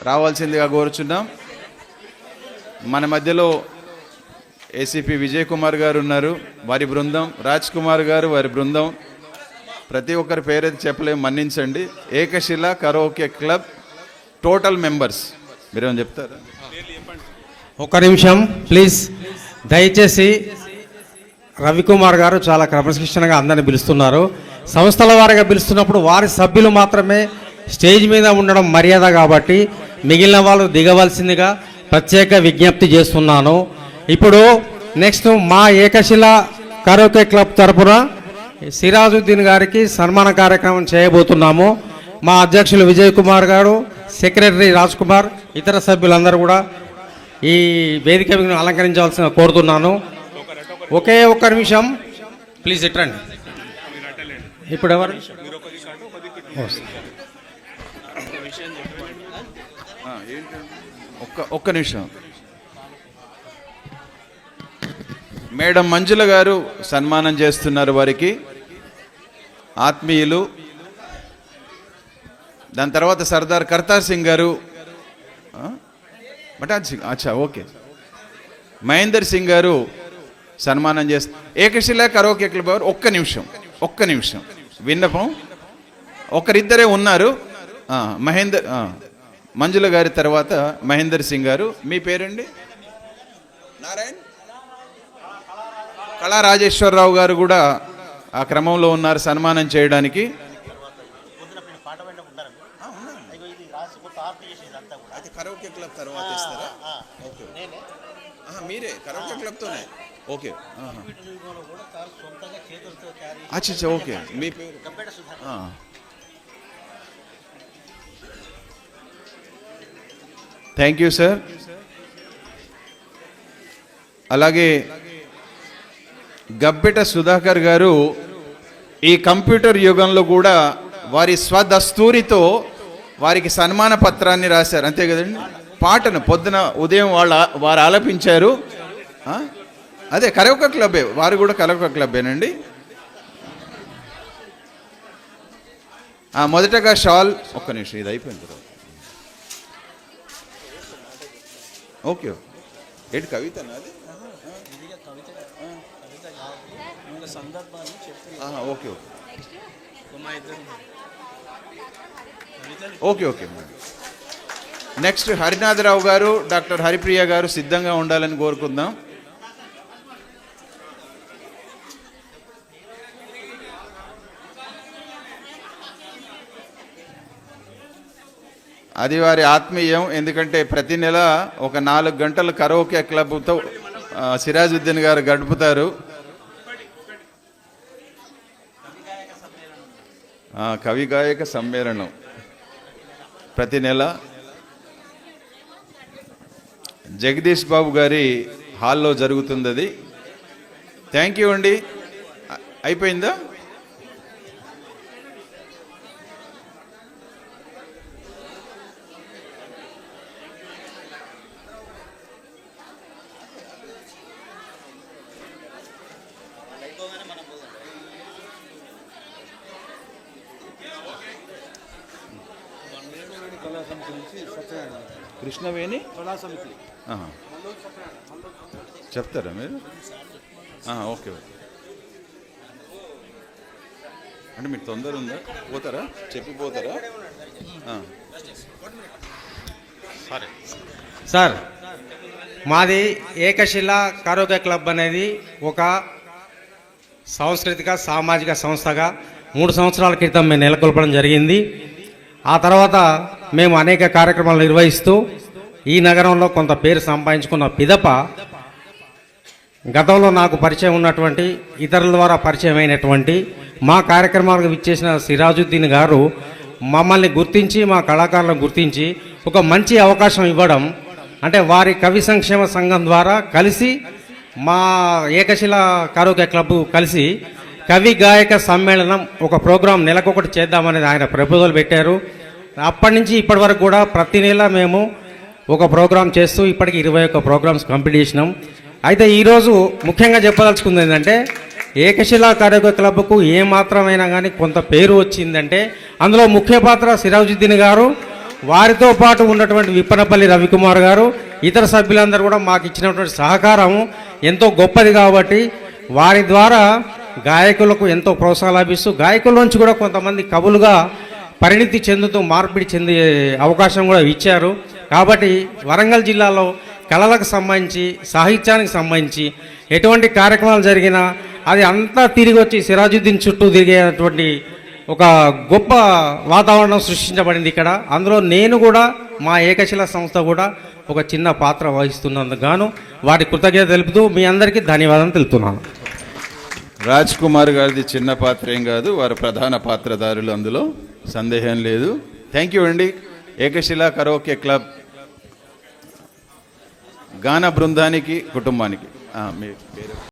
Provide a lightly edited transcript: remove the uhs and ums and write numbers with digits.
రావాల్సిందిగా కోరుచున్నాం. మన మధ్యలో ఏసీపీ విజయ్ కుమార్ గారు ఉన్నారు, వారి బృందం, రాజ్ కుమార్ గారు వారి బృందం, ప్రతి ఒక్కరి పేరైతే చెప్పలేము, మన్నించండి. ఏకశిల కరోకే క్లబ్ టోటల్ మెంబర్స్ మీరేమో చెప్తారా? ఒక్క నిమిషం ప్లీజ్. దయచేసి రవికుమార్ గారు చాలా క్రమశిక్షణగా అందరిని పిలుస్తున్నారు. సంస్థల వారిగా పిలుస్తున్నప్పుడు వారి సభ్యులు మాత్రమే స్టేజ్ మీద ఉండడం మర్యాద కాబట్టి మిగిలిన వాళ్ళు దిగవలసిందిగా ప్రత్యేక విజ్ఞప్తి చేస్తున్నాను. ఇప్పుడు నెక్స్ట్ మా ఏకశిల కరోకే క్లబ్ తరపున సిరాజుద్దీన్ గారికి సన్మాన కార్యక్రమం చేయబోతున్నాము. మా అధ్యక్షులు విజయ్ కుమార్ గారు, సెక్రటరీ రాజ్ కుమార్, ఇతర సభ్యులందరూ కూడా ఈ వేదిక అలంకరించవలసిన కోరుతున్నాను. ఒకే ఒక్క నిమిషం ప్లీజ్ ఇట్రండి. ఇప్పుడు ఎవరు? ఒక్క నిమిషం. మేడం మంజుల గారు సన్మానం చేస్తున్నారు వారికి, ఆత్మీయులు. దాని తర్వాత సర్దార్ కర్తార్ సింగ్ గారు, బటాజ్ సింగ్, అచ్చా ఓకే, మహేందర్ సింగ్ గారు సన్మానం చేస్తారు. ఏకశిల కరోకే క్లబ్ వారు ఒక్క నిమిషం విన్నపం. ఒకరిద్దరే ఉన్నారు. మంజుల గారి తర్వాత మహేందర్ సింగ్ గారు. మీ పేరండి? నారాయణ్. కళా రాజేశ్వరరావు గారు కూడా ఆ క్రమంలో ఉన్నారు సన్మానం చేయడానికి. కరోకే క్లబ్ తర్వాత ఇస్తారా? ఓకే, మీరే కరోకే క్లబ్తోనే? ఓకే, అచ్చా ఓకే. మీ పేరు? Thank you sir. అలాగే గబ్బెట సుధాకర్ గారు ఈ కంప్యూటర్ యుగంలో కూడా వారి స్వదస్తూరితో వారికి సన్మాన పత్రాన్ని రాశారు, అంతే కదండి. పాటను పొద్దున ఉదయం వారు ఆలపించారు. అదే కరోకే క్లబ్బే, వారు కూడా కరోకే క్లబ్బేనండి. మొదటగా షాల్. ఒక్క నిమిషం, ఇది అయిపోయిన తర్వాత ఓకే. ఏంటి కవిత నాది? Okay okay okay. Next Harinatha Rao గారు, డాక్టర్ హరిప్రియ గారు సిద్ధంగా ఉండాలని కోరుకుందాం. అది వారి ఆత్మీయం. ఎందుకంటే ప్రతి నెల ఒక 4 గంటలు కరోకే క్లబ్తో సిరాజుద్దీన్ గారు గడుపుతారు. కవి గాయక సమ్మేళనం ప్రతి నెల జగదీష్ బాబు గారి హాల్లో జరుగుతుంది అది. థ్యాంక్ యూ అండి. అయిపోయిందా? కృష్ణవేణి చెప్తారా మీరు? Okay okay. అంటే మీకు తొందర ఉందా? పోతారా? చెప్పిపోతారా? సరే సార్, మాది ఏకశిల కరోకే క్లబ్ అనేది ఒక సాంస్కృతిక సామాజిక సంస్థగా 3 సంవత్సరాల క్రితం మేము నెలకొల్పడం జరిగింది. ఆ తర్వాత మేము అనేక కార్యక్రమాలు నిర్వహిస్తూ ఈ నగరంలో కొంత పేరు సంపాదించుకున్న పిదప గతంలో నాకు పరిచయం ఉన్నటువంటి, ఇతరుల ద్వారా పరిచయం అయినటువంటి మా కార్యక్రమాలకు విచ్చేసిన సిరాజుద్దీన్ గారు మమ్మల్ని గుర్తించి, మా కళాకారులను గుర్తించి ఒక మంచి అవకాశం ఇవ్వడం, అంటే వారి కవి సంక్షేమ సంఘం ద్వారా కలిసి మా ఏకశిల కరోకే క్లబ్ కలిసి కవి గాయక సమ్మేళనం ఒక ప్రోగ్రాం నెలకొకటి చేద్దామనేది ఆయన ప్రపోజల్ పెట్టారు. అప్పటి నుంచి ఇప్పటి వరకు కూడా ప్రతి నెల మేము ఒక ప్రోగ్రాం చేస్తూ ఇప్పటికి 21 ప్రోగ్రామ్స్ కంప్లీట్ చేసినాం. అయితే ఈరోజు ముఖ్యంగా చెప్పదలుచుకుంది ఏంటంటే, ఏకశిల కరోకే క్లబ్కు ఏమాత్రమైనా కానీ కొంత పేరు వచ్చిందంటే అందులో ముఖ్య పాత్ర సిరాజుద్దీన్ గారు, వారితో పాటు ఉన్నటువంటి విప్పనపల్లి రవికుమార్ గారు, ఇతర సభ్యులందరూ కూడా మాకు ఇచ్చినటువంటి సహకారం ఎంతో గొప్పది. కాబట్టి వారి ద్వారా గాయకులకు ఎంతో ప్రోత్సాహం లభిస్తూ గాయకుల నుంచి కూడా కొంతమంది కవులుగా పరిణితి చెందుతూ మార్పిడి చెందే అవకాశం కూడా ఇచ్చారు. కాబట్టి వరంగల్ జిల్లాలో కళలకు సంబంధించి సాహిత్యానికి సంబంధించి ఎటువంటి కార్యక్రమాలు జరిగినా అది అంతా తిరిగి వచ్చి సిరాజుద్దీన్ చుట్టూ తిరిగేటువంటి ఒక గొప్ప వాతావరణం సృష్టించబడింది ఇక్కడ. అందులో నేను కూడా మా ఏకశిల సంస్థ కూడా ఒక చిన్న పాత్ర వహిస్తున్నందుకు గాను వారి కృతజ్ఞత తెలుపుతూ మీ అందరికీ ధన్యవాదాలు తెలుపుతున్నాను. రాజ్ కుమార్ గారిది చిన్న పాత్ర ఏం కాదు, వారు ప్రధాన పాత్రధారులు, అందులో సందేహం లేదు. థ్యాంక్ యూ అండి. ఏకశిల కరోకే క్లబ్ గాన బృందానికి కుటుంబానికి మీ పేరు